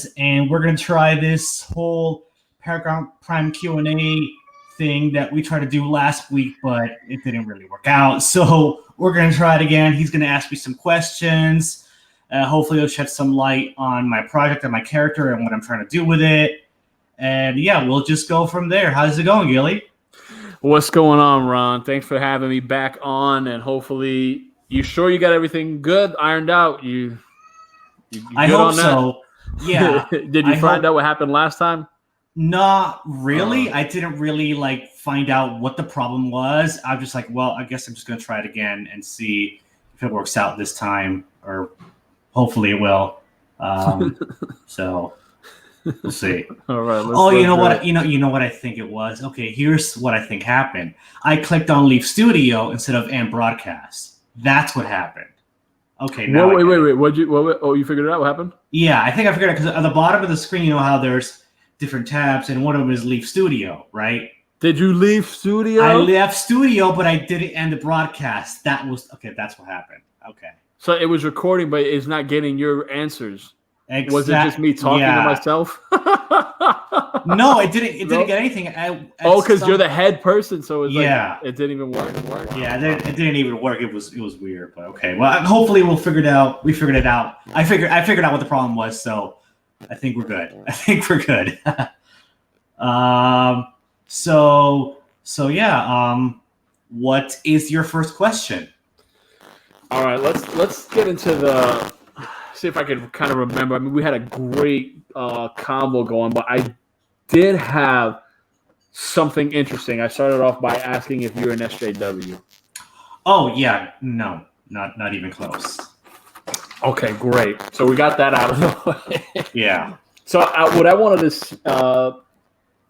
was, and we're gonna try this whole Paragon Prime Q&A thing that we tried to do last week, but it didn't really work out. So we're gonna try it again. He's gonna ask me some questions. Hopefully, it'll shed some light on my project and my character and what I'm trying to do with it. And yeah, we'll just go from there. How's it going, Gilly? What's going on, Ron? Thanks for having me back on, and hopefully, you sure you got everything good, ironed out? You I good hope on that? so. Yeah. Did you find out what happened last time? Not really. I didn't really find out what the problem was. I'm just like, well, I guess I'm just gonna try it again and see if it works out this time, or hopefully it will. So we'll see. All right. You know what? You know what I think it was. Okay, here's what I think happened. I clicked on Leave Studio instead of End Broadcast. That's what happened. Okay. Now wait. You figured it out? What happened? Yeah, I think I figured it out because at the bottom of the screen, you know how there's different tabs, and one of them is Leave Studio, right? Did you leave Studio? I left Studio, but I didn't end the broadcast. That was okay. That's what happened. Okay. So it was recording, but it's not getting your answers. Was it just me talking to myself? No, it didn't. It didn't get anything. Because you're the head person, so it didn't even work. Yeah, it didn't even work. It was weird, but okay. Well, hopefully we'll figure it out. We figured it out. I figured out what the problem was, so I think we're good. So yeah. What is your first question? All right, let's get into the. See if I can kind of remember. I mean, we had a great combo going, but I did have something interesting. I started off by asking if you're an SJW. Oh yeah, no, not even close. Okay, great. So we got that out of the way. Yeah. So what I wanted to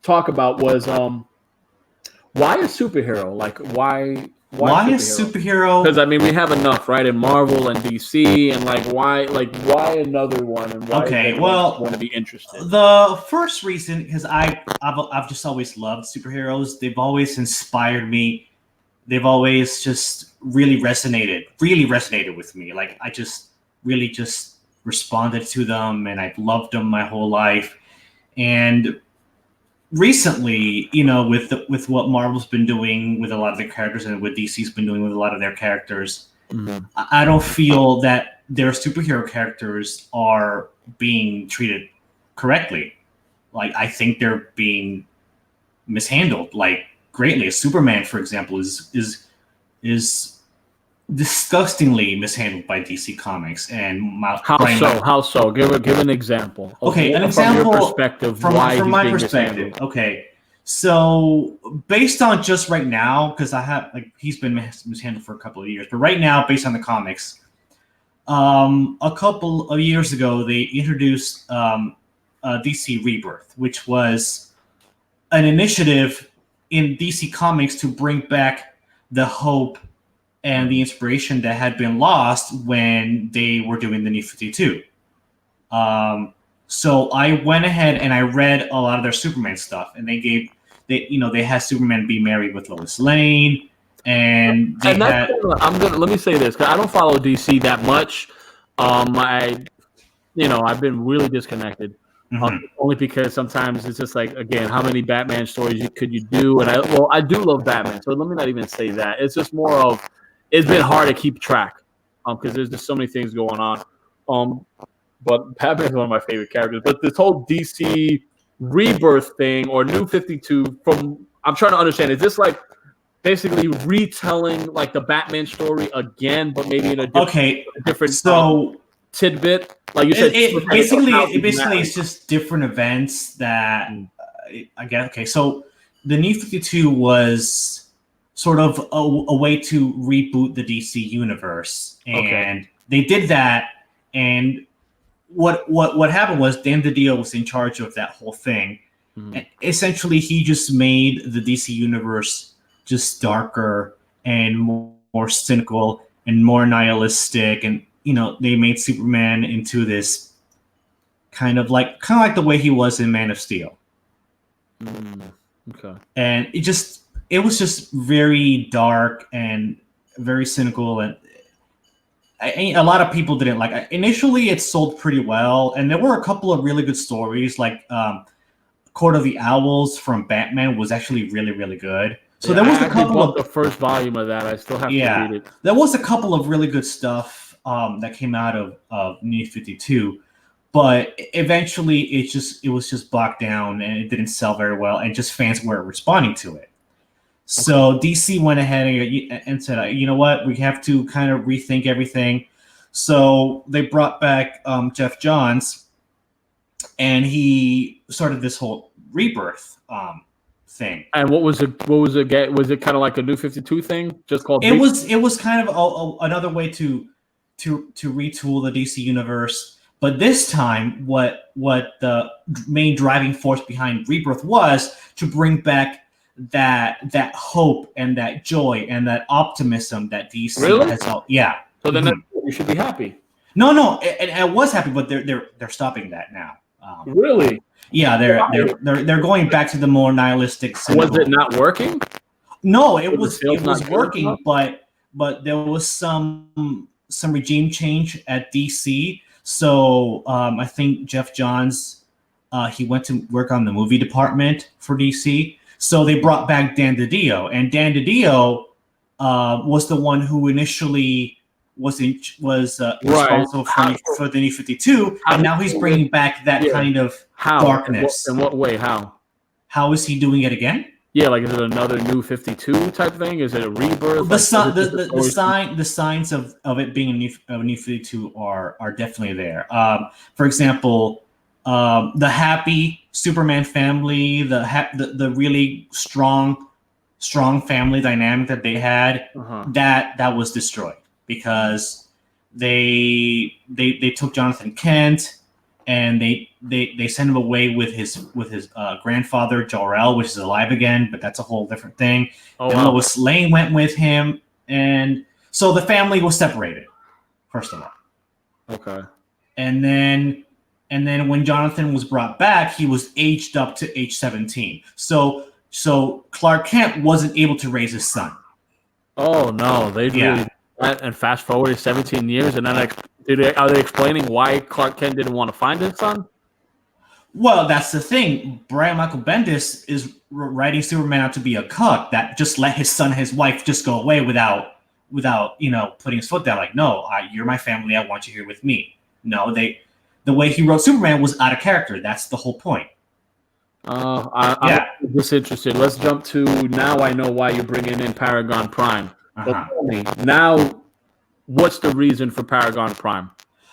talk about was why a superhero? Like why a superhero? Because I mean, we have enough, right? In Marvel and DC, and why another one? And why want to be interested? The first reason, because I've just always loved superheroes. They've always inspired me. They've always just really resonated with me. Like I just really just responded to them, and I've loved them my whole life. And recently, with what Marvel's been doing with a lot of their characters and what DC's been doing with a lot of their characters, I don't feel that their superhero characters are being treated correctly. Like, I think they're being mishandled, greatly. Superman, for example, is disgustingly mishandled by DC Comics. And how so? Give an example. Okay, an example from your perspective. From my perspective. Okay, so based on just right now, because I have he's been mishandled for a couple of years, but right now, based on the comics, a couple of years ago they introduced DC Rebirth, which was an initiative in DC Comics to bring back the hope and the inspiration that had been lost when they were doing the New 52. So I went ahead and I read a lot of their Superman stuff, and they had Superman be married with Lois Lane, and let me say this, because I don't follow DC that much. I've been really disconnected. Only because sometimes it's just again, how many Batman stories could you do? And I do love Batman, so let me not even say that. It's just more of, it's been hard to keep track because there's just so many things going on. But Batman is one of my favorite characters. But this whole DC Rebirth thing or New 52, I'm trying to understand, is this basically retelling the Batman story again, but maybe in a different tidbit? Like you said, basically it's just different events that I guess. Okay, so the New 52 was sort of a way to reboot the DC universe, and they did that. And what happened was Dan DiDio was in charge of that whole thing, and essentially he just made the DC universe just darker and more cynical and more nihilistic, and they made Superman into this kind of like the way he was in Man of Steel. Okay. And it was just very dark and very cynical, and a lot of people didn't like it. Initially, it sold pretty well, and there were a couple of really good stories, like Court of the Owls from Batman was actually really, really good. So there was a couple of the first volume of that. I still have to read it. There was a couple of really good stuff that came out of New 52, but eventually it was just bogged down and it didn't sell very well, and just fans weren't responding to it. So DC went ahead and said, you know what, we have to kind of rethink everything. So they brought back Jeff Johns, and he started this whole rebirth thing. And what was it? Was it kind of like a New 52 thing, just called? It was kind of another way to retool the DC universe. But this time, what the main driving force behind Rebirth was to bring back that hope and that joy and that optimism that DC has. Yeah. So then you should be happy. No, and I was happy, but they're stopping that now. Really? Yeah, they're going back to the more nihilistic. Cynical. Was it not working? No, it was working, but there was some regime change at DC. So I think Jeff Johns he went to work on the movie department for DC. So they brought back Dan DiDio, and Dan DiDio was the one who initially was responsible for the New 52, and now he's bringing back that kind of darkness. In what way? How is he doing it again? Yeah, like is it another New 52 type thing? Is it a rebirth? The signs of it being a New 52 are definitely there. For example, the happy Superman family, the really strong family dynamic that they had, that was destroyed because they took Jonathan Kent and they sent him away with his grandfather Jor-El, which is alive again, but that's a whole different thing. Lois Lane went with him, and so the family was separated. First of all, okay, and then when Jonathan was brought back, he was aged up to age 17. So Clark Kent wasn't able to raise his son. Oh no, they really. And fast forward 17 years, and then are they explaining why Clark Kent didn't want to find his son? Well, that's the thing. Brian Michael Bendis is writing Superman out to be a cuck that just let his son and his wife just go away without putting his foot down. Like, no, you're my family. I want you here with me. No, the way he wrote Superman was out of character. That's the whole point. I'm just interested. Let's jump to now. I know why you're bringing in Paragon Prime. Tell me, now, what's the reason for Paragon Prime?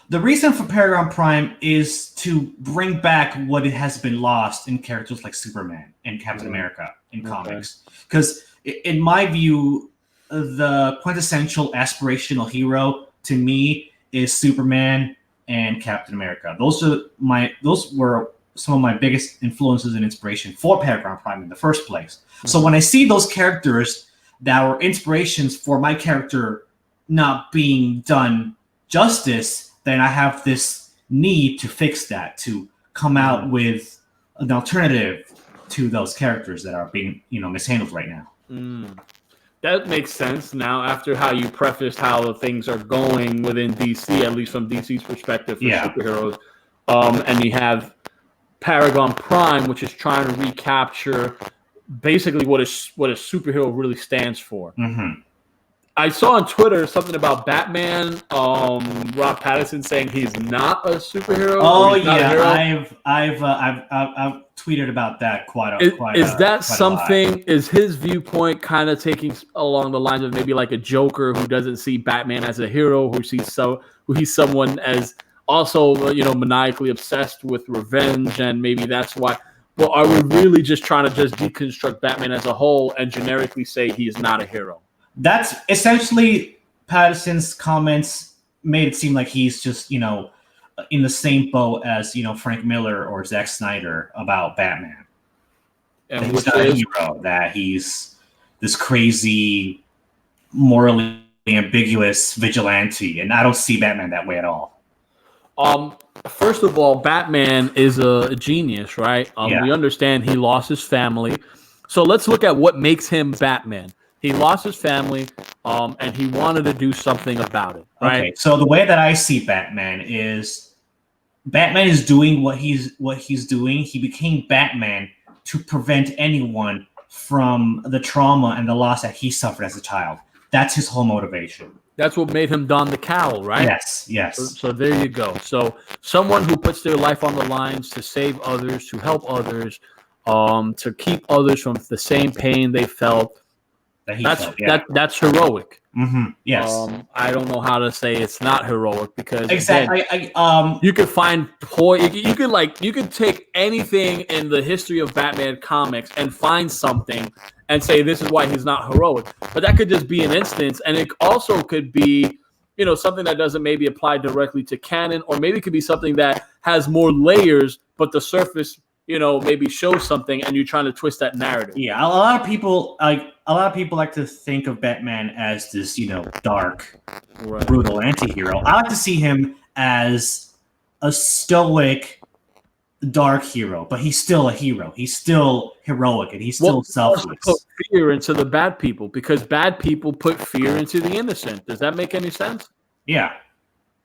The reason for Paragon Prime is to bring back what it has been lost in characters like Superman and Captain America in comics. Because in my view, the quintessential aspirational hero to me is Superman and Captain America. Those were some of my biggest influences and inspiration for Paragon Prime in the first place. So when I see those characters that were inspirations for my character not being done justice, then I have this need to fix that, to come out with an alternative to those characters that are being, mishandled right now. That makes sense now after how you prefaced how the things are going within DC, at least from DC's perspective for superheroes. And you have Paragon Prime, which is trying to recapture basically what a superhero really stands for. I saw on Twitter something about Batman, Rob Pattinson saying he's not a superhero. Oh yeah, I've tweeted about that quite. Is that something? Is his viewpoint kind of taking along the lines of maybe like a Joker who doesn't see Batman as a hero, who he's someone as also maniacally obsessed with revenge, and maybe that's why. Well, are we really just trying to just deconstruct Batman as a whole and generically say he is not a hero? That's essentially Pattinson's comments made it seem like he's just, in the same boat as, Frank Miller or Zack Snyder about Batman. And he's not a hero, that he's this crazy, morally ambiguous vigilante. And I don't see Batman that way at all. First of all, Batman is a genius, right? We understand he lost his family. So let's look at what makes him Batman. He lost his family, and he wanted to do something about it. Right. Okay, so the way that I see Batman is doing what he's doing. He became Batman to prevent anyone from the trauma and the loss that he suffered as a child. That's his whole motivation. That's what made him don the cowl, right? Yes, yes. So there you go. So someone who puts their life on the lines to save others, to help others, to keep others from the same pain they felt. That's heroic. Yes. I don't know how to say it's not heroic because exactly. Again, you could find you could take anything in the history of Batman comics and find something and say this is why he's not heroic. But that could just be an instance, and it also could be something that doesn't maybe apply directly to canon, or maybe it could be something that has more layers, but the surface maybe shows something, and you're trying to twist that narrative. Yeah, a lot of people like to think of Batman as this, dark, brutal anti-hero. I like to see him as a stoic, dark hero, but he's still a hero. He's still heroic, and he's still selfless. Put fear into the bad people because bad people put fear into the innocent. Does that make any sense? Yeah.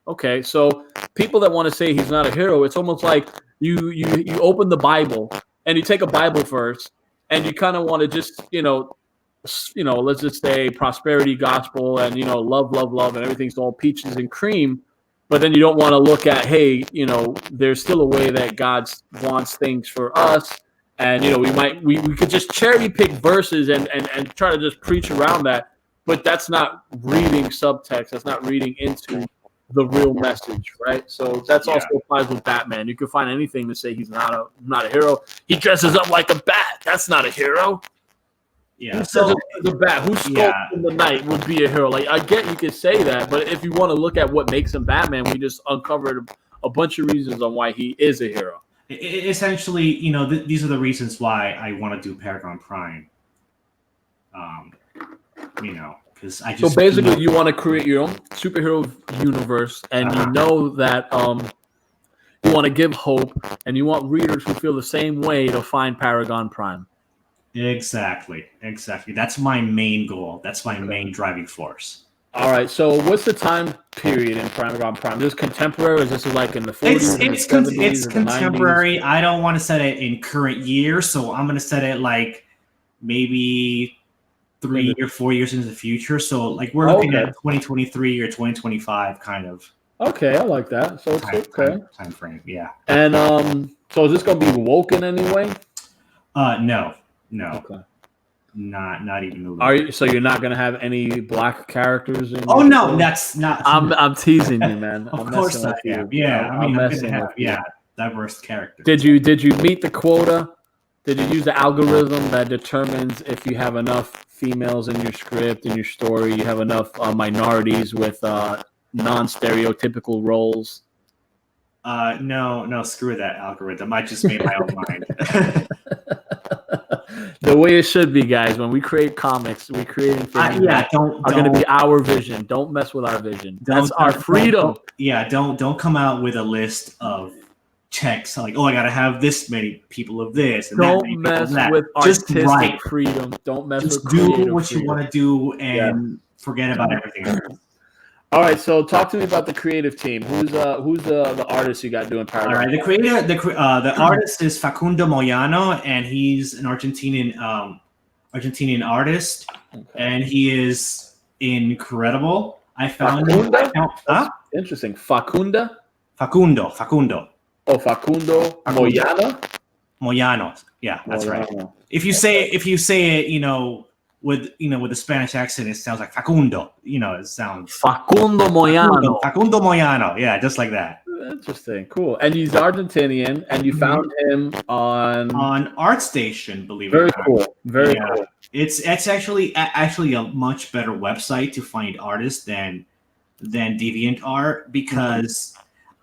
Okay, so people that want to say he's not a hero, it's almost like you open the Bible and you take a Bible verse and you kind of want to just let's just say prosperity gospel and love and everything's all peaches and cream, but then you don't want to look at there's still a way that God wants things for us, and we could just cherry pick verses and try to just preach around that, but that's not reading subtext. That's not reading into the real message, right? So that's also applies with Batman. You can find anything to say he's not a hero. He dresses up like a bat. That's not a hero. Yeah. So the bat who skulks in the night would be a hero. Like I get you could say that, but if you want to look at what makes him Batman, we just uncovered a bunch of reasons on why he is a hero. Essentially, these are the reasons why I want to do Paragon Prime. Because I just basically you want to create your own superhero universe, and you know that you want to give hope, and you want readers who feel the same way to find Paragon Prime. Exactly. That's my main goal. That's my main driving force. All right. So, what's the time period in Paragon Prime? Is this contemporary? Or is this like in the 40s? It's contemporary. I don't want to set it in current year, so I'm going to set it like maybe 3 or 4 years into the future. So, like we're looking at 2023 or 2025, kind of. Okay, I like that. So it's time frame. Yeah. And so is this going to be woke in any way? No. Okay. Not even a little. So you're not gonna have any black characters in? Oh no, story? That's not. I'm teasing you, man. Of course I am. Yeah, I'm gonna have diverse characters. Did you meet the quota? Did you use the algorithm that determines if you have enough females in your script, in your story, you have enough minorities with non-stereotypical roles? No, screw that algorithm. I just made my own mind. The way it should be, guys. When we create comics, we create things that are going to be our vision. Don't mess with our vision. That's our freedom. Don't come out with a list of checks like, I got to have this many people of this. And don't mess with artistic freedom. Don't mess with creative do what you want to do and forget about everything else. All right, so talk to me about the creative team. Who's the artist you got doing Paragon? All right, the artist is Facundo Moyano, and he's an Argentinian artist, and he is incredible. I found him. Interesting. Facundo. Oh, Facundo Moyano. Moyano. Yeah, that's right. If you say it, with the Spanish accent, it sounds like Facundo. It sounds Facundo Moyano. Facundo Moyano. Yeah, just like that. Interesting, cool. And he's Argentinian, and you found him on ArtStation. Believe it or not. Very cool. It's actually a much better website to find artists than DeviantArt, because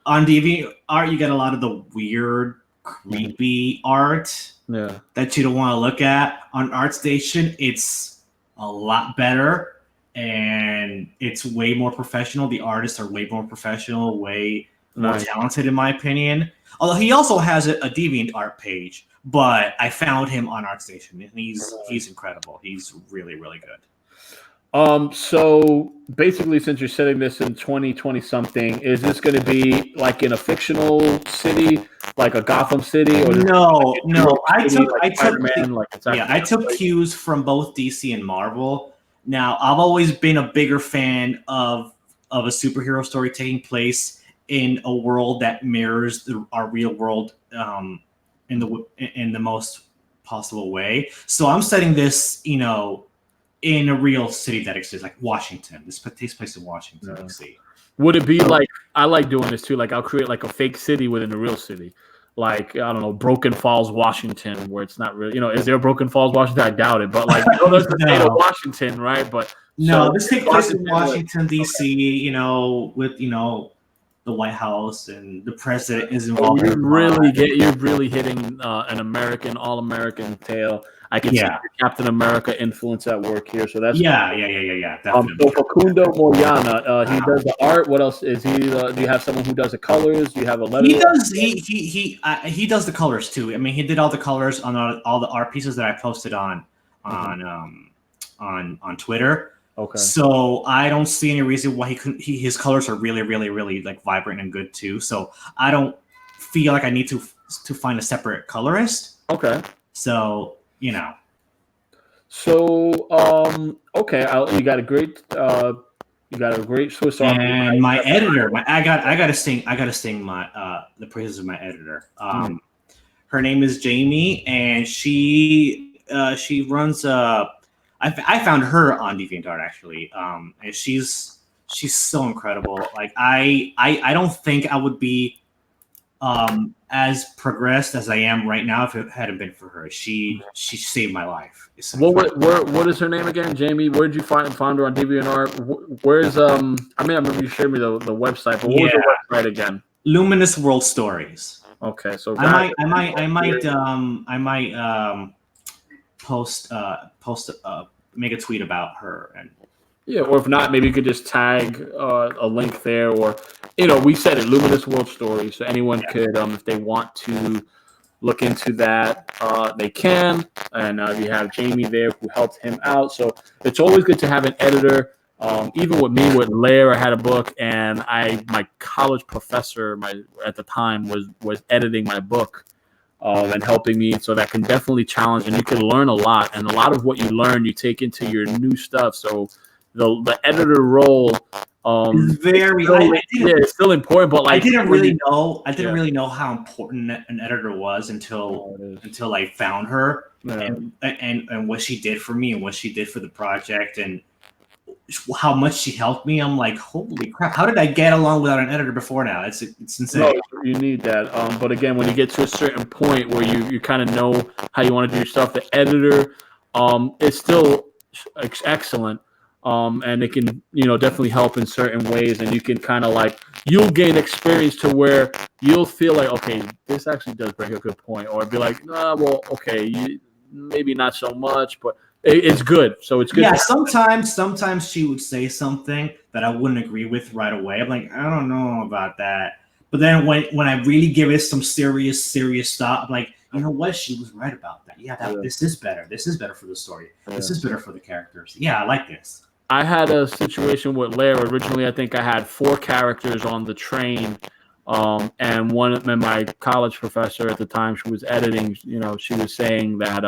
on DeviantArt you get a lot of the weird, creepy art that you don't want to look at. On ArtStation, it's a lot better and it's way more professional. The artists are way more professional, way more talented, in my opinion. Although he also has a DeviantArt page, but I found him on ArtStation, and he's incredible. He's really, really good. So basically, since you're setting this in 2020 something, is this going to be like in a fictional city, like a Gotham City, or is it like No, a New no. York City, like Spider-Man, like it's Yeah, actually I took cues from both DC and Marvel. Now, I've always been a bigger fan of a superhero story taking place in a world that mirrors our real world in the most possible way. So I'm setting this, in a real city that exists, like Washington. This takes place in Washington, Yeah. D.C. Would it be like I like doing this too? Like I'll create like a fake city within a real city, like I don't know, Broken Falls, Washington, where it's not really. Is there Broken Falls, Washington? I doubt it, but like there's the state of No. Washington, right? But No, so this takes place in Washington D.C. With the White House and the president is So involved. you're really hitting an American, all American tale. I can see Yeah, the Captain America influence at work here. So that's yeah, So definitely. Facundo Moyana, he does the art. What else is he? Do you have someone who does the colors? Do you have a He letterer? does he does the colors too. I mean, he did all the colors on all the art pieces that I posted on Twitter. Okay. So I don't see any reason why he couldn't. His colors are really, really, really like vibrant and good too. So I don't feel like I need to find a separate colorist. Okay. So So okay, you got a great Swiss Army. And my editor, I gotta sing my the praises of my editor. Her name is Jamie, and she runs I found her on DeviantArt actually, and she's so incredible. Like I don't think I would be as progressed as I am right now if it hadn't been for her. She saved my life. What is her name again, Jamie? Where did you find her on DeviantArt? Where's I remember you shared me the website, but what was the website again? Luminous World Stories. Okay, so I might post make a tweet about her. And yeah, or if not, maybe you could just tag a link there, or we said it, Luminous World Stories, so anyone could, if they want to look into that, they can. And you have Jamie there who helped him out, so it's always good to have an editor. Even with me, with Lair, I had a book, and my college professor, at the time was editing my book. And helping me, so that can definitely challenge, and you can learn a lot, and a lot of what you learn you take into your new stuff. So the editor role is very it's still important, but like I didn't really know how important an editor was until I found her, and what she did for me and what she did for the project and how much she helped me. I'm like, holy crap, how did I get along without an editor before now? It's insane. No, you need that. But again, when you get to a certain point where you kind of know how you want to do your stuff, the editor is still excellent. And it can, definitely help in certain ways. And you can kind of you'll gain experience to where you'll feel like, okay, this actually does bring a good point. Or be like, well, okay, maybe not so much, but it's good. So it's good. Yeah, sometimes she would say something that I wouldn't agree with right away. I'm like, I don't know about that. But then when I really give it some serious thought, I'm like, you know what? She was right about that. Yeah, this is better. This is better for the story. Yeah. This is better for the characters. Yeah, I like this. I had a situation with Lair. Originally, I think I had 4 characters on the train. And my college professor at the time, she was editing, she was saying that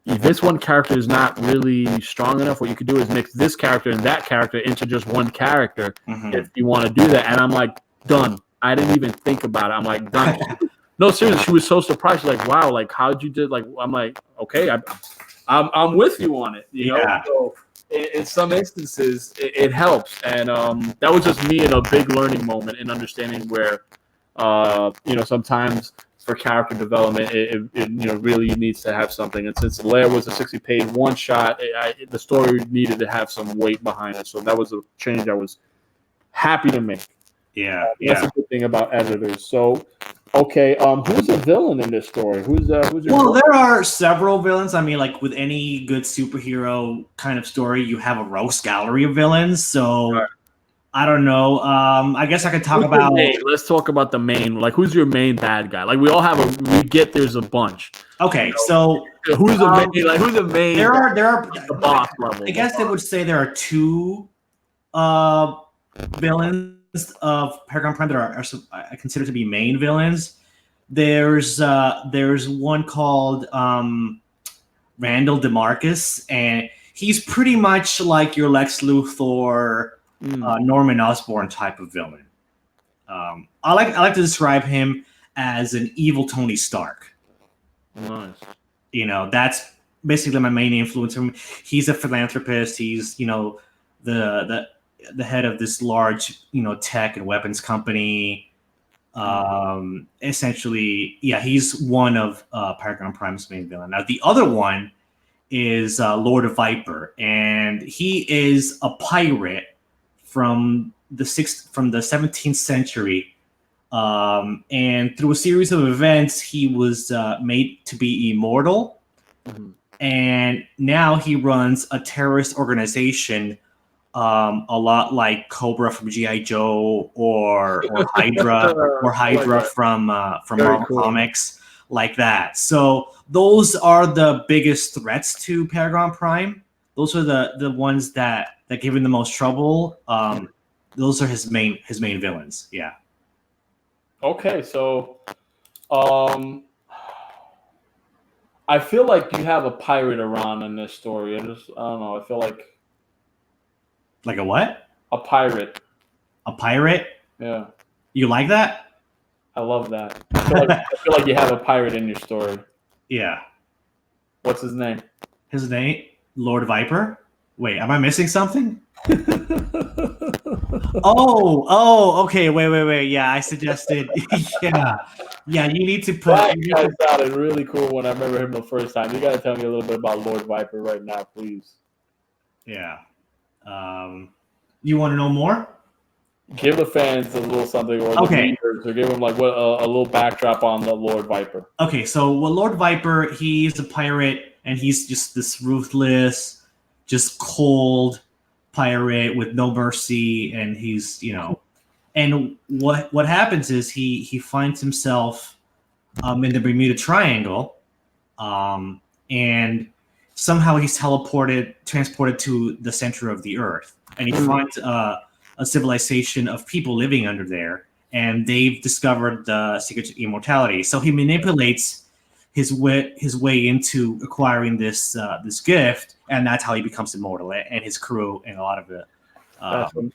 this one character is not really strong enough. What you could do is mix this character and that character into just one character if you want to do that. And I'm like, done. I didn't even think about it. I'm like, done. No, seriously, she was so surprised. She's like, wow, like how'd you do? Like, I'm like, okay, I'm with you on it. You know. So in some instances, it helps, and that was just me in a big learning moment in understanding where, sometimes for character development, it really needs to have something. And since Lair was a 60-page one shot, the story needed to have some weight behind it. So that was a change I was happy to make. Yeah, that's a good thing about editors. So, okay, who's a villain in this story? Who's your Well, there are several villains. I mean, like with any good superhero kind of story, you have a rogues gallery of villains. So, I don't know. I guess I could talk Who's your about. main? Let's talk about the main. Like, who's your main bad guy? Like, we all have a. We get there's a bunch. Okay, so Who's the main? Like, who's the main? there are The boss level. I guess they would say there are two uh villains of Paragon Prime that are I consider to be main villains. There's one called Randall DeMarcus, and he's pretty much like your Lex Luthor, Norman Osborn type of villain. I like to describe him as an evil Tony Stark. Nice. You know, that's basically my main influence. He's a philanthropist. He's, you know, the head of this large, you know, tech and weapons company. Essentially, yeah, he's one of Paragon Prime's main villain. Now, the other one is Lord of Viper, and he is a pirate from the 17th century. And through a series of events, he was made to be immortal. Mm-hmm. And now he runs a terrorist organization, a lot like Cobra from G.I. Joe or Hydra from Marvel Comics, like that. So those are the biggest threats to Paragon Prime. Those are the ones that give him the most trouble. Those are his main villains. Yeah. Okay, so I feel like you have a pirate around in this story. I don't know. I feel like a what? A pirate. A pirate? Yeah. You like that? I love that. I feel like you have a pirate in your story. Yeah. What's his name? His name? Lord Viper? Wait, am I missing something? Okay. Wait. Yeah, I suggested. Yeah. You need to put. That guy sounded really cool when I remember him the first time. You got to tell me a little bit about Lord Viper right now, please. Yeah. You want to know more? Give the fans a little something, or the readers, or give them like what a little backdrop on the Lord Viper. Okay, so Lord Viper, he's a pirate, and he's just this ruthless, just cold pirate with no mercy, and he's, you know, and what happens is he finds himself in the Bermuda Triangle, and somehow he's transported to the center of the earth, and he finds a civilization of people living under there, and they've discovered the secret to immortality. So he manipulates his way into acquiring this gift, and that's how he becomes immortal, and his crew and a lot of it.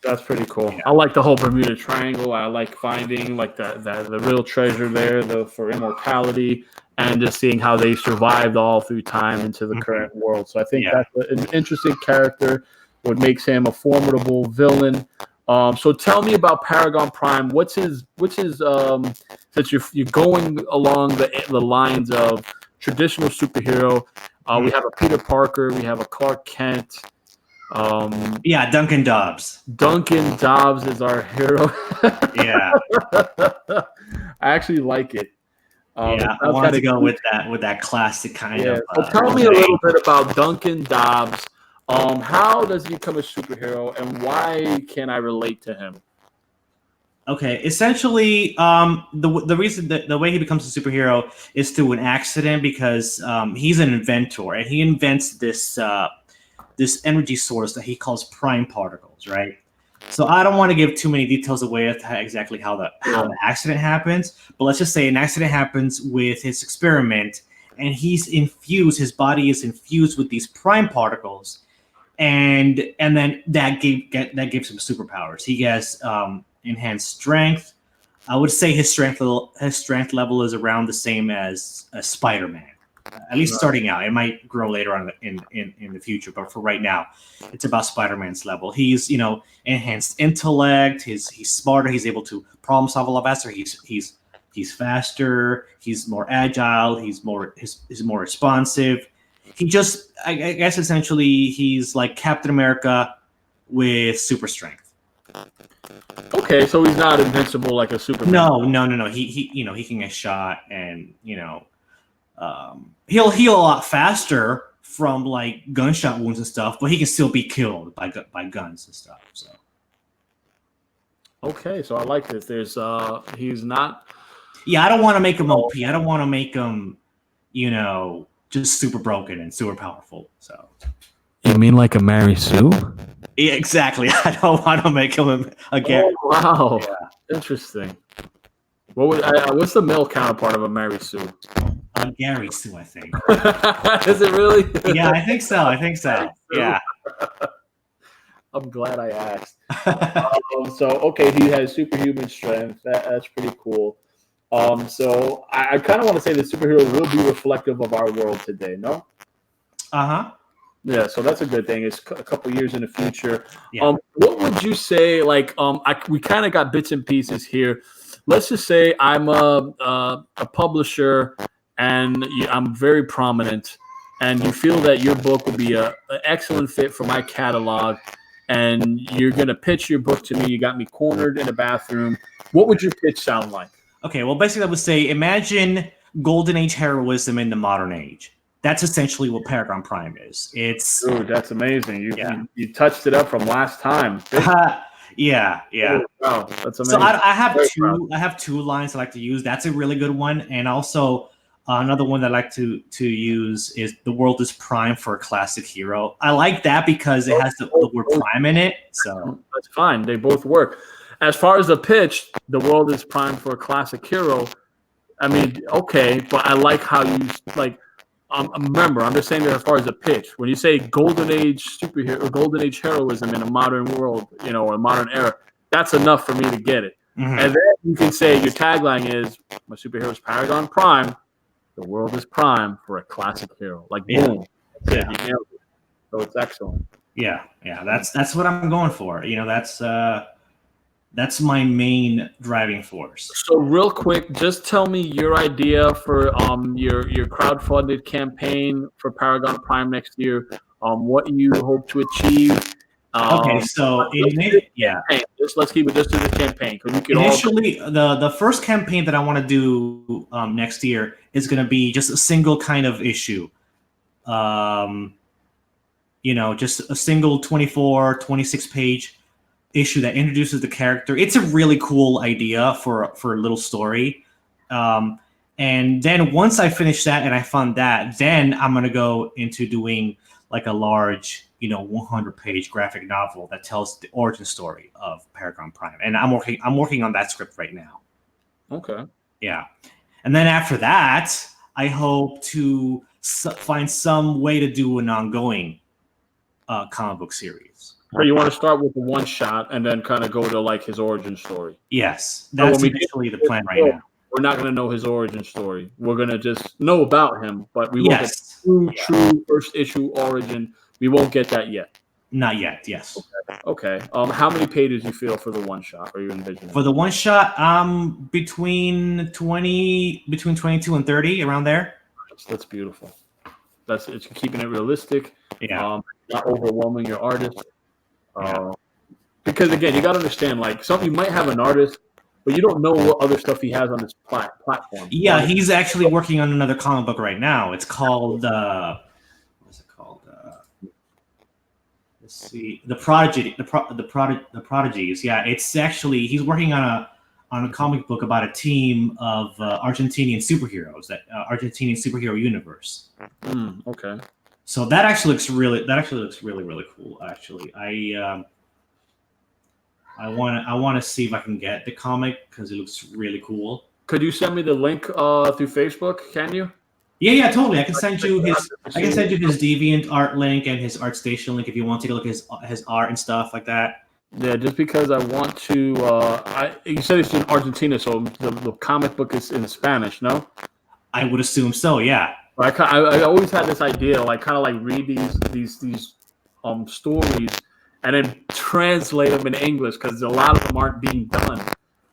That's pretty cool. Yeah. I like the whole Bermuda Triangle. I like finding like the real treasure there, for immortality, and just seeing how they survived all through time into the current world. So I think that's an interesting character. What makes him a formidable villain. So tell me about Paragon Prime. What's his since you're going along the lines of traditional superhero. We have a Peter Parker. We have a Clark Kent. Duncan Dobbs. Duncan Dobbs is our hero. Yeah. I actually like it. I wanted to go with that classic kind of. So tell me a little bit about Duncan Dobbs. How does he become a superhero, and why can I relate to him? Okay, essentially, the reason that the way he becomes a superhero is through an accident, because he's an inventor, and he invents this energy source that he calls prime particles, right? So I don't want to give too many details away as to exactly how the accident happens, but let's just say an accident happens with his experiment, and his body is infused with these prime particles. And then that gives him superpowers. He has enhanced strength. I would say his strength level is around the same as Spider-Man, at least starting out. It might grow later on in the future, but for right now, it's about Spider-Man's level. He's enhanced intellect. He's smarter. He's able to problem solve a lot faster. He's faster. He's more agile. He's more responsive. I guess essentially he's like Captain America with super strength. Okay, so he's not invincible like a Superman. No. He can get shot, and he'll heal a lot faster from like gunshot wounds and stuff, but he can still be killed by guns and stuff. So Okay, so I like this. There's he's not. Yeah, I don't want to make him OP. I don't want to make him, just super broken and super powerful. So You mean like a Mary Sue? yeah, exactly. I don't want to make him again. Oh, wow, Yeah. interesting. What's the male counterpart of a Mary Sue? Gary Sue, I think. Is it really? Yeah, I think so. I think so. Yeah. I'm glad I asked. So okay, he has superhuman strength. That's pretty cool. So I kind of want to say the superhero will be reflective of our world today. No. Uh-huh. Yeah, so that's a good thing. It's a couple years in the future. Yeah. What would you say? Like, we kind of got bits and pieces here. Let's just say I'm a publisher, and I'm very prominent, and you feel that your book would be an excellent fit for my catalog, and you're gonna pitch your book to me. You got me cornered in a bathroom. What would your pitch sound like? Okay, well, basically, I would say imagine golden age heroism in the modern age. That's essentially what Paragon Prime is. It's Dude, that's amazing. You touched it up from last time. yeah. Wow, that's amazing. So I have two lines I like to use. That's a really good one, and also another one that I like to use is "The world is prime for a classic hero." I like that because it has the word "prime" in it. So that's fine. They both work. As far as the pitch, the world is prime for a classic hero. I mean, okay, but I like how you like. Remember, I'm just saying that as far as the pitch, when you say golden age superhero or golden age heroism in a modern world, or a modern era, that's enough for me to get it. Mm-hmm. And then you can say your tagline is "My superhero is Paragon Prime. The world is prime for a classic hero." Like boom, that's it. You nailed it. So it's excellent. Yeah. That's what I'm going for. That's my main driving force. So real quick, just tell me your idea for your crowdfunded campaign for Paragon Prime next year. What you hope to achieve. Okay, so let's keep it just to the campaign because we can initially the first campaign that I want to do next year is going to be just a single kind of issue. Just a single 24, 26 page issue that introduces the character. It's a really cool idea for a little story. And then once I finish that and I fund that, then I'm going to go into doing like a large, 100-page graphic novel that tells the origin story of Paragon Prime. And I'm working on that script right now. Okay. Yeah. And then after that, I hope to find some way to do an ongoing comic book series. So you want to start with the one shot and then kind of go to like his origin story. Yes, that's initially the plan right now. We're not going to know his origin story. We're going to just know about him, but we won't get true first issue origin. We won't get that yet. Not yet. Yes. Okay. How many pages you feel for the one shot? Are you envisioning? For the one shot, between 22 and 30, around there. That's beautiful. It's keeping it realistic. Yeah. Not overwhelming your artist. Because again, you got to understand, like you might have an artist, but you don't know what other stuff he has on his platform. Yeah, he's actually working on another comic book right now. It's called what's it called? Let's see, the Prodigies. Yeah, it's actually he's working on a comic book about a team of Argentinian superheroes, that Argentinian superhero universe. Okay. So that actually looks really really cool. Actually, I want to see if I can get the comic because it looks really cool. Could you send me the link through Facebook? Can you? Yeah, totally. I can send you his Deviant art link and his ArtStation link if you want to take a look at his art and stuff like that. Yeah, just because I want to. You said it's in Argentina, so the comic book is in Spanish, no? I would assume so. Yeah. I always had this idea, like kind of like read these stories and then translate them in English because a lot of them aren't being done,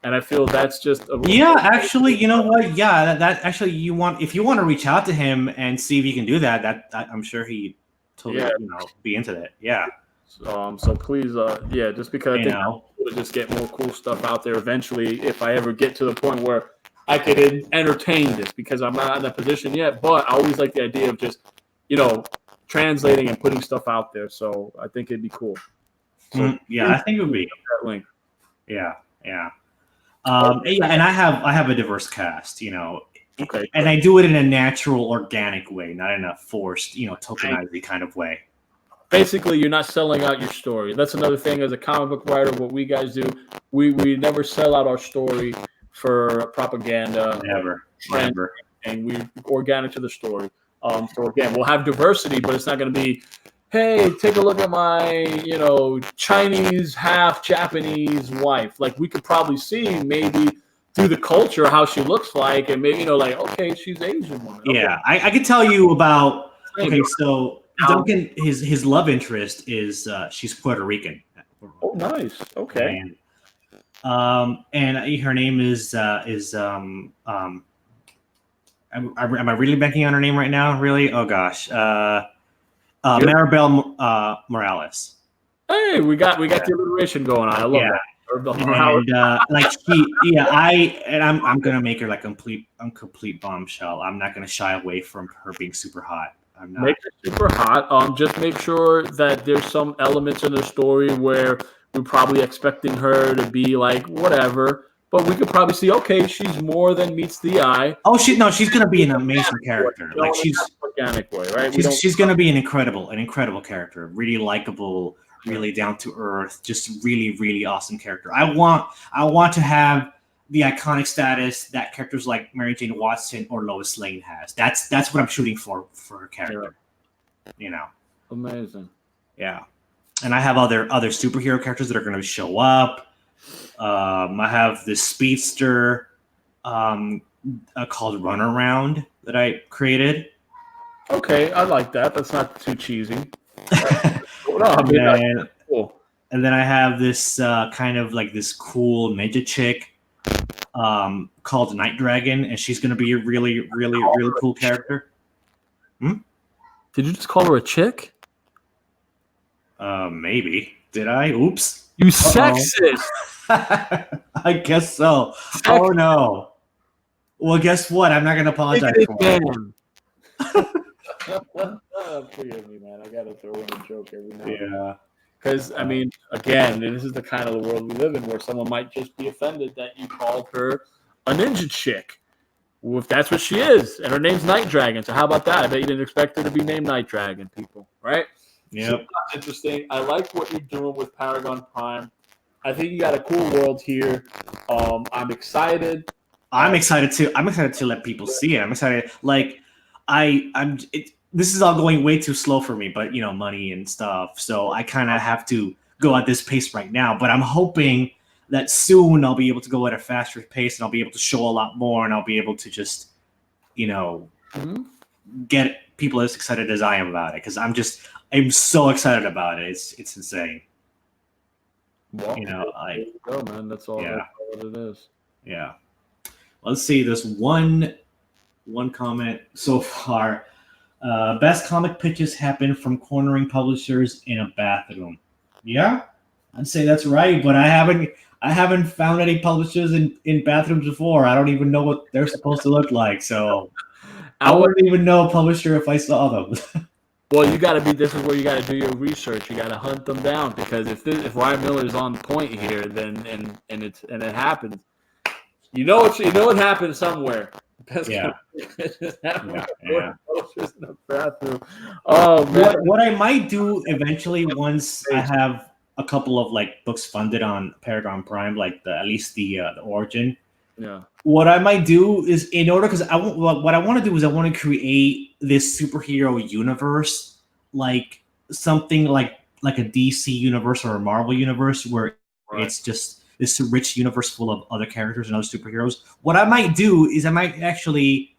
and I feel that's just actually, you know what? Yeah, that actually if you want to reach out to him and see if you can do that, I'm sure he'd totally be into that. Yeah. So please, just because I think I'll just get more cool stuff out there eventually if I ever get to the point where I could entertain this because I'm not in that position yet, but I always like the idea of just, translating and putting stuff out there. So I think it'd be cool. So I think it would be that link. Yeah. Yeah. And I have a diverse cast, Okay, and I do it in a natural, organic way, not in a forced, tokenized kind of way. basically you're not selling out your story. That's another thing as a comic book writer. What we guys do, we never sell out our story for propaganda. Never. And we organic to the story. So again, we'll have diversity, but it's not going to be, hey, take a look at my, Chinese half Japanese wife. Like we could probably see maybe through the culture how she looks like, and maybe like, okay, she's Asian woman. Okay. Yeah, I can tell you about. Okay, so Duncan, his love interest is she's Puerto Rican. Oh, nice. Okay. And her name is am I really banking on her name right now? Really? Oh gosh, Maribel Morales. Hey, we got the alliteration going on. I love that. And I'm gonna make her like a complete bombshell. I'm not gonna shy away from her being super hot. I'm not. Make her super hot. Just make sure that there's some elements in the story where we're probably expecting her to be like whatever, but we could probably see, okay, she's more than meets the eye. Oh, she's gonna be an amazing character. Like she's organic way, right? She's gonna be an incredible character. Really likable, really down to earth, just really, really awesome character. I want to have the iconic status that characters like Mary Jane Watson or Lois Lane has. That's what I'm shooting for her character. Amazing. Yeah. And I have other superhero characters that are going to show up. I have this speedster called Runaround that I created. Okay, I like that. That's not too cheesy. Cool. And then I have this kind of like this cool ninja chick called Night Dragon, and she's going to be a really, really, really cool character. Did you just call her a chick? Maybe. Did I? Oops. You sexist. I guess so. Oh no. Well, guess what? I'm not going to apologize for it. Forgive me, man. I gotta throw in a joke every now and then. Yeah. Because, I mean, again, this is the kind of the world we live in where someone might just be offended that you called her a ninja chick. Well, if that's what she is, and her name's Night Dragon. So how about that? I bet you didn't expect her to be named Night Dragon, people, right? Yep. So that's interesting. I like what you're doing with Paragon Prime. I think you got a cool world here. I'm excited. I'm excited to let people see it. I'm excited. Like, this is all going way too slow for me, but money and stuff. So I kind of have to go at this pace right now. But I'm hoping that soon I'll be able to go at a faster pace and I'll be able to show a lot more and I'll be able to just, get people as excited as I am about it. Because I'm so excited about it. It's insane. Well, there you go, man. That's all. Yeah. That's all it is. Yeah. Let's see. There's one comment so far. Best comic pitches happen from cornering publishers in a bathroom. Yeah, I'd say that's right, but I haven't found any publishers in bathrooms before. I don't even know what they're supposed to look like, so I wouldn't even know a publisher if I saw them. Well, this is where you got to do your research. You got to hunt them down because if Ryan Miller is on point here, then and it happens, it happened somewhere. Yeah. Oh man. What I might do eventually once I have a couple of like books funded on Paragon Prime, like at least the origin. Yeah. What I might do is because what I want to do is I want to create this superhero universe, like something like a DC universe or a Marvel universe where it's just this rich universe full of other characters and other superheroes. What I might do is I might actually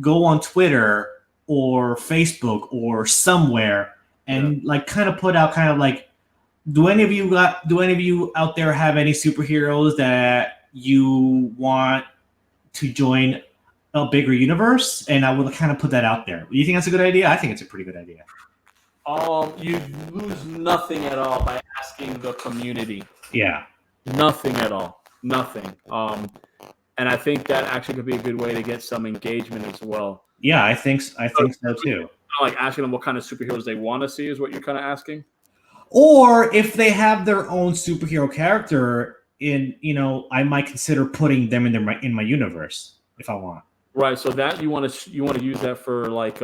go on Twitter or Facebook or somewhere and like kind of put out kind of like, do any of you out there have any superheroes that you want to join a bigger universe? And I will kind of put that out there. Do you think that's a good idea? I think it's a pretty good idea. You lose nothing at all by asking the community. Yeah. Nothing at all. Nothing. And I think that actually could be a good way to get some engagement as well. Yeah, I think so too. Like asking them what kind of superheroes they want to see is what you're kind of asking. Or if they have their own superhero character I might consider putting them in my universe if I want. Right. So that you want to use that for like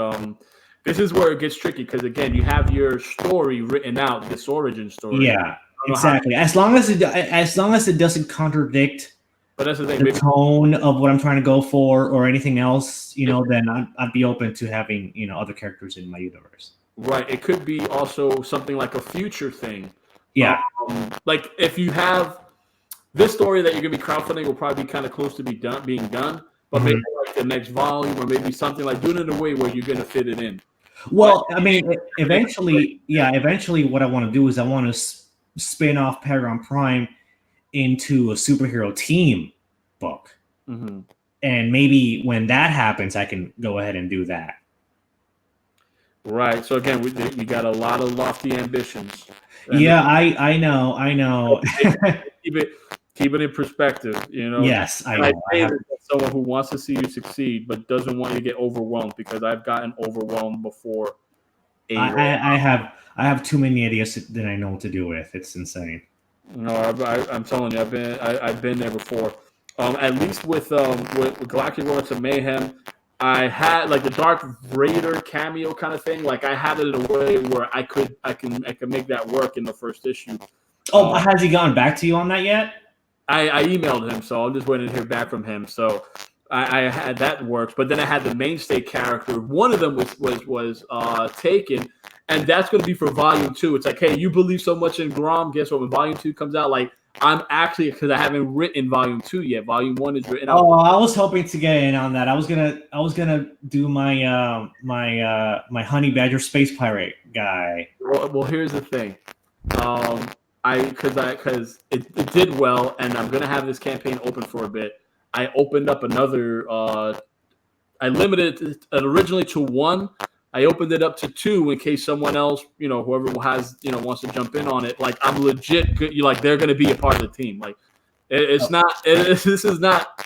this is where it gets tricky because again you have your story written out, this origin story. Yeah, exactly. As long as it doesn't contradict. But that's the thing. The tone of what I'm trying to go for, or anything else, then I'd be open to having other characters in my universe. Right. It could be also something like a future thing. Yeah. Like if you have this story that you're gonna be crowdfunding will probably be kind of close to being done, but maybe like the next volume or maybe something like doing it in a way where you're gonna fit it in. Well, I mean, eventually, what I want to do is I want to spin off Paragon Prime into a superhero team book. Mm-hmm. And maybe when that happens, I can go ahead and do that. Right. So again, we got a lot of lofty ambitions. Yeah, I know. Keep it in perspective, Yes, I know. I say someone who wants to see you succeed, but doesn't want you to get overwhelmed because I've gotten overwhelmed before. I have too many ideas that I know what to do with. It's insane. No, I'm telling you, I've been there before. At least with Galactic Lords of Mayhem, I had like the Dark Raider cameo kind of thing. Like I had it in a way where I can make that work in the first issue. Oh, has he gone back to you on that yet? I emailed him, so I'm just waiting to hear back from him. So I had that works, but then I had the mainstay character. One of them was taken, and that's going to be for Volume 2. It's like, hey, you believe so much in Grom. Guess what? When Volume 2 comes out, like I'm actually because I haven't written Volume 2 yet. Volume 1 is written out. Oh, I was hoping to get in on that. I was gonna do my my Honey Badger Space Pirate guy. Well, here's the thing. Because it did well, and I'm gonna have this campaign open for a bit. I opened up another. I limited it originally to 1. I opened it up to 2 in case someone else, whoever has, wants to jump in on it. Like I'm legit good. They're gonna be a part of the team. Like it's not. This is not.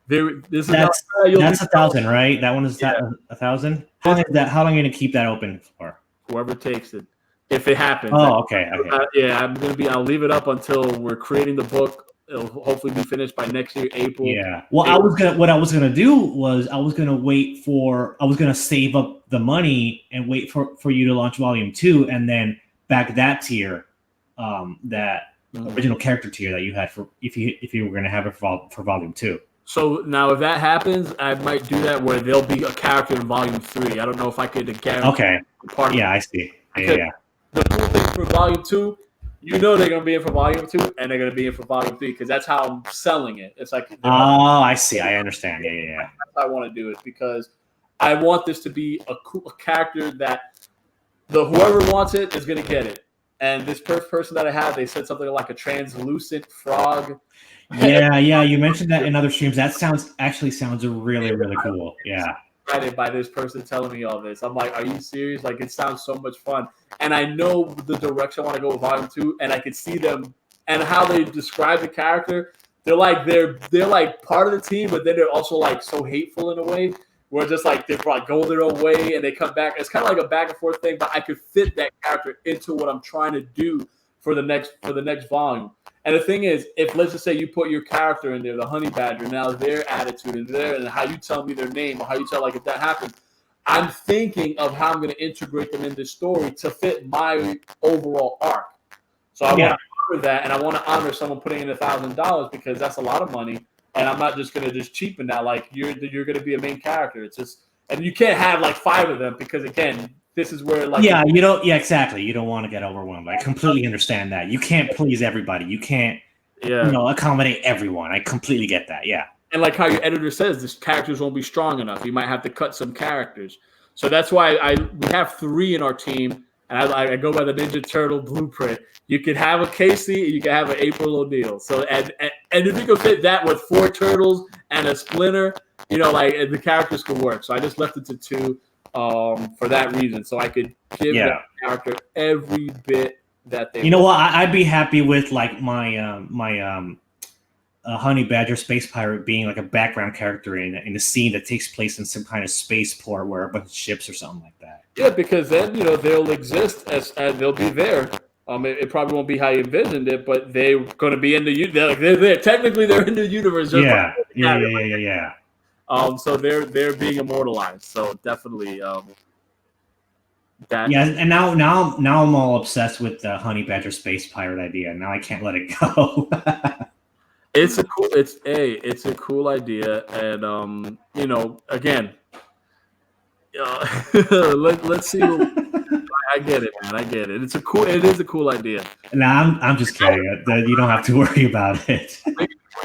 This is that's 1,000, right? That one is 1,000. How long are you gonna keep that open for? Whoever takes it. If it happens. Oh, okay. I'll leave it up until we're creating the book. It'll hopefully be finished by next year, April. Yeah. Well, what I was gonna do was I was gonna save up the money and wait for you to launch Volume 2 and then back that tier, that original character tier that you had for if you were gonna have it for Volume 2. So now if that happens, I might do that where there'll be a character in Volume 3. I don't know if I could guarantee. Okay. I see. Yeah. The cool thing for Volume 2, they're going to be in for Volume 2, and they're going to be in for Volume 3 because that's how I'm selling it. It's like, I see. I understand. Yeah. That's how I want to do it because I want this to be a character that whoever wants it is going to get it. And this person that I have, they said something like a translucent frog. Yeah. You mentioned that in other streams. That sounds really, really cool. Yeah. By this person telling me all this. I'm like, are you serious? Like, it sounds so much fun. And I know the direction I want to go with Volume 2, and I can see them and how they describe the character. They're like part of the team, but then they're also like so hateful in a way where just like they're like go their own way and they come back. It's kind of like a back and forth thing, but I could fit that character into what I'm trying to do for the next volume. And the thing is, if let's just say you put your character in there, the Honey Badger, now their attitude in there, and how you tell me their name, or how you tell, like, if that happens, I'm thinking of how I'm going to integrate them in this story to fit my overall arc. So I want to honor that, and I want to honor someone putting in $1,000 because that's a lot of money, and I'm not just going to just cheapen that. Like, you're going to be a main character. It's just, and you can't have like 5 of them because again, this is where like exactly. You don't want to get overwhelmed. I completely understand that. You can't please everybody. You can't accommodate everyone. I completely get that. Yeah. And like how your editor says, these characters won't be strong enough. You might have to cut some characters. So that's why we have 3 in our team, and I go by the Ninja Turtle blueprint. You can have a Casey, and you can have an April O'Neil. So and if you can fit that with 4 turtles and a Splinter, like the characters could work. So I just left it to 2. For that reason, so I could give that character every bit that they. What? I'd be happy with like my Honey Badger Space Pirate being like a background character in a scene that takes place in some kind of spaceport where a bunch of ships or something like that. Yeah, because then they'll exist as they'll be there. It probably won't be how you envisioned it, but they're going to be in the they're technically they're in the universe. Just Yeah. So they're being immortalized. So definitely that. Yeah, and now I'm all obsessed with the Honey Badger Space Pirate idea. Now I can't let it go. It's a cool idea, and again, let's see. I get it, man. I get it. It is a cool idea. Nah, I'm just kidding. You don't have to worry about it.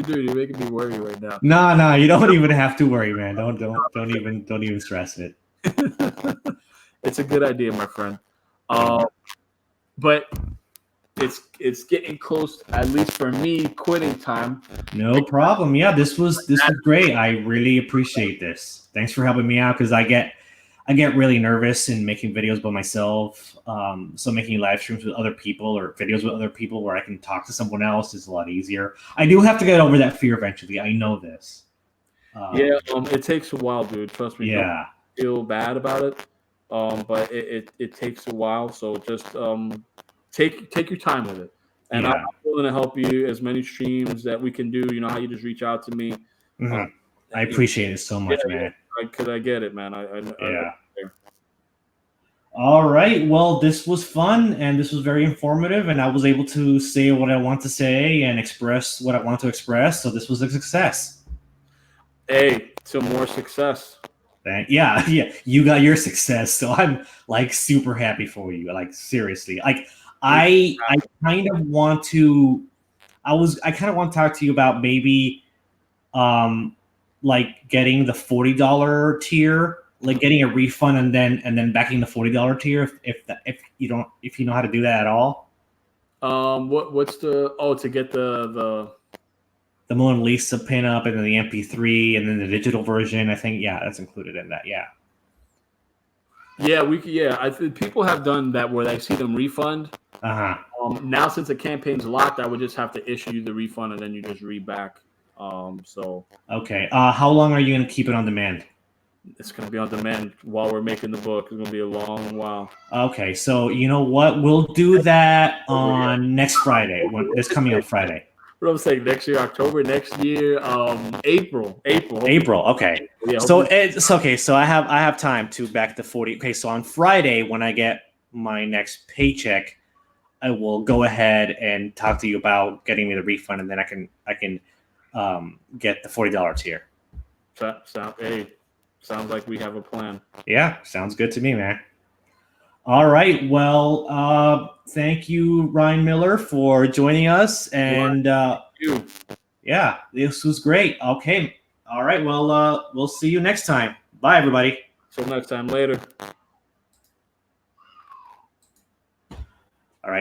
Dude, you're making me worry right now. No, you don't even have to worry, man. Don't even stress it. It's a good idea, my friend. But it's getting close, at least for me, quitting time. No problem. Yeah, this was great. I really appreciate this. Thanks for helping me out because I get really nervous in making videos by myself. So making live streams with other people or videos with other people where I can talk to someone else is a lot easier. I do have to get over that fear eventually. I know this. It takes a while, dude. Trust me. Yeah. Don't feel bad about it. But it takes a while. So just take your time with it. And I'm willing to help you as many streams that we can do. You know how you just reach out to me. Mm-hmm. I appreciate it so much, man. Because I get it, man. All right. Well, this was fun and this was very informative, and I was able to say what I want to say and express what I want to express. So this was a success. Hey, to more success. Yeah. You got your success, so I'm like super happy for you. Like seriously, like I kind of want to. I kind of want to talk to you about maybe, like getting the $40 tier, like getting a refund and then backing the $40 tier if you know how to do that at all. What's to get the Mona Lisa pinup and then the MP3 and then the digital version? I think that's included in that. I think people have done that where they see them refund. Now since the campaign's locked, I would just have to issue you the refund and then you just reback. Okay. How long are you going to keep it on demand? It's going to be on demand while we're making the book. It's going to be a long while. Okay. So you know what? We'll do that on next Friday. This coming up Friday. What I'm saying, next year, October, next year, April. Okay. Yeah, so it's okay. So I have time to back the 40. Okay. So on Friday, when I get my next paycheck, I will go ahead and talk to you about getting me the refund, and then I can get the $40 tier. Sounds like we have a plan. Yeah, sounds good to me, man. All right. Well, thank you, Ryan Miller, for joining us. And this was great. Okay. All right. Well, we'll see you next time. Bye, everybody. Till next time. Later.